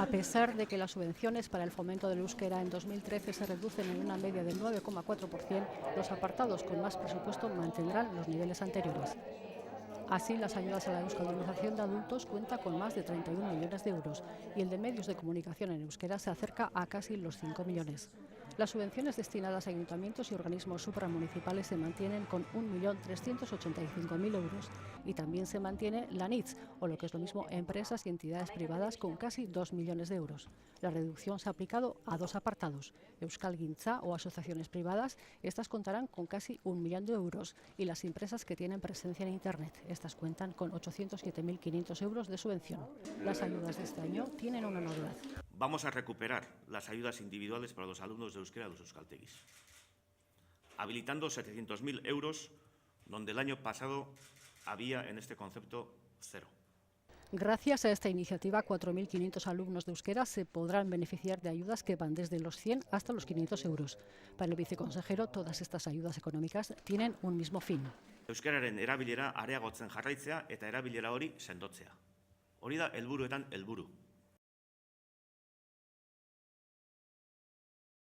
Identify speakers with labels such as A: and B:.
A: A pesar de que las subvenciones para el fomento del euskera en 2013 se reducen en una media del 9,4%, los apartados con más presupuesto mantendrán los niveles anteriores. Así, las ayudas a la euskaldunización de adultos cuenta con más de 31 millones de euros y el de medios de comunicación en euskera se acerca a casi los 5 millones. Las subvenciones destinadas a ayuntamientos y organismos supramunicipales se mantienen con 1.385.000 euros y también se mantiene la NITS, o lo que es lo mismo, empresas y entidades privadas con casi 2 millones de euros. La reducción se ha aplicado a dos apartados, Euskalgintza o asociaciones privadas, estas contarán con casi 1 millón de euros, y las empresas que tienen presencia en Internet. Estas cuentan con 807.500 euros de subvención. Las ayudas de este año tienen una novedad.
B: Vamos a recuperar las ayudas individuales para los alumnos de euskera de los euskaltegis, habilitando 700.000 euros, donde el año pasado había en este concepto cero.
A: Gracias a esta iniciativa, 4.500 alumnos de euskera se podrán beneficiar de ayudas que van desde los 100 hasta los 500 euros. Para el viceconsejero, todas estas ayudas económicas tienen un mismo fin.
B: Euskararen erabilera areagotzen jarraitzea eta erabilera hori sendotzea. Hori da helburuetan helburu.